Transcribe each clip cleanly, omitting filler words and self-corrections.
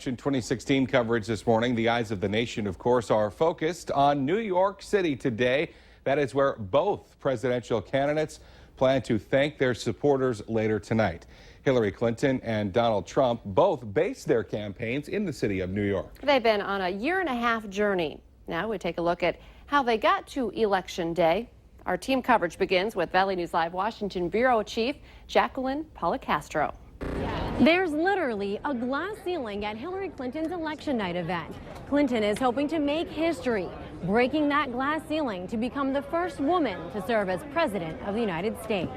election 2016 coverage this morning. The eyes of the nation, of course, are focused on New York City today. That is where both presidential candidates plan to thank their supporters later tonight. Hillary Clinton and Donald Trump both based their campaigns in the city of New York. They've been on a year-and-a-half journey. Now we take a look at how they got to Election Day. Our team coverage begins with Valley News Live Washington Bureau Chief Jacqueline Policastro. There's literally a glass ceiling at Hillary Clinton's election night event. Clinton is hoping to make history, breaking that glass ceiling to become the first woman to serve as president of the United States.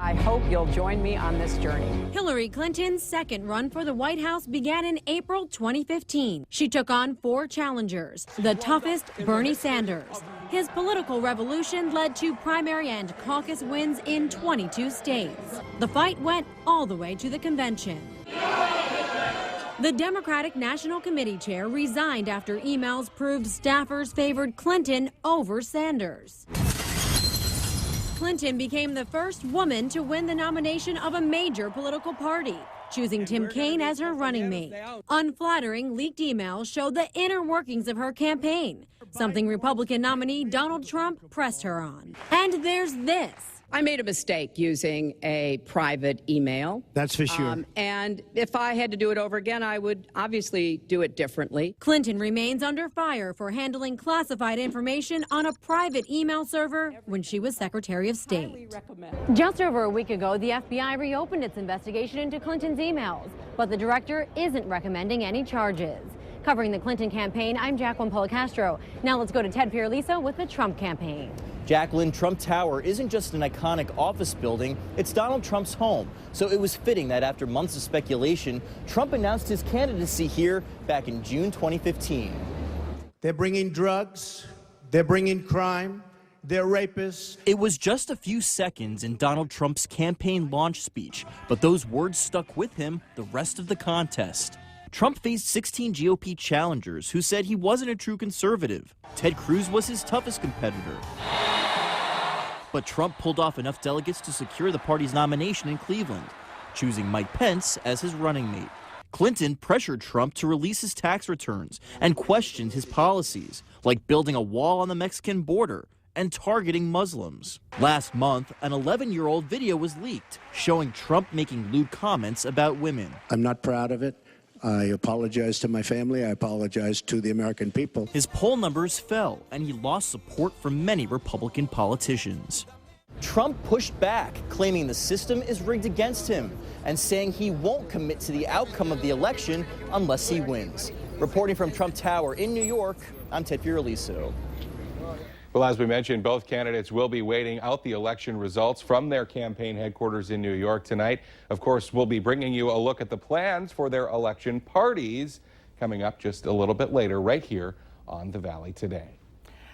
I hope you'll join me on this journey. Hillary Clinton's second run for the White House began in April 2015. She took on 4 challengers, the toughest Bernie Sanders. His political revolution led to primary and caucus wins in 22 states. The fight went all the way to the convention. The Democratic National Committee chair resigned after emails proved staffers favored Clinton over Sanders. Clinton became the first woman to win the nomination of a major political party, choosing Tim Kaine as her running mate. Unflattering leaked emails showed the inner workings of her campaign, something Republican nominee Donald Trump pressed her on. And there's this. I made a mistake using a private email. That's for sure. And if I had to do it over again, I would obviously do it differently. Clinton remains under fire for handling classified information on a private email server when she was Secretary of State. Just over a week ago, the FBI reopened its investigation into Clinton's emails, but the director isn't recommending any charges. Covering the Clinton campaign, I'm Jacqueline Policastro. Now let's go to Ted Pierlisa with the Trump campaign. Jacqueline, Trump Tower isn't just an iconic office building, it's Donald Trump's home. So it was fitting that after months of speculation, Trump announced his candidacy here back in June 2015. They're bringing drugs, they're bringing crime, they're rapists. It was just a few seconds in Donald Trump's campaign launch speech, but those words stuck with him the rest of the contest. Trump faced 16 GOP challengers who said he wasn't a true conservative. Ted Cruz was his toughest competitor. But Trump pulled off enough delegates to secure the party's nomination in Cleveland, choosing Mike Pence as his running mate. Clinton pressured Trump to release his tax returns and questioned his policies, like building a wall on the Mexican border and targeting Muslims. Last month, an 11-year-old video was leaked, showing Trump making lewd comments about women. I'm not proud of it. I apologize to my family. I apologize to the American people. His poll numbers fell, and he lost support from many Republican politicians. Trump pushed back, claiming the system is rigged against him, and saying he won't commit to the outcome of the election unless he wins. Reporting from Trump Tower in New York, I'm Ted Pierlisa. Well, as we mentioned, both candidates will be waiting out the election results from their campaign headquarters in New York tonight. Of course, we'll be bringing you a look at the plans for their election parties coming up just a little bit later right here on the Valley Today.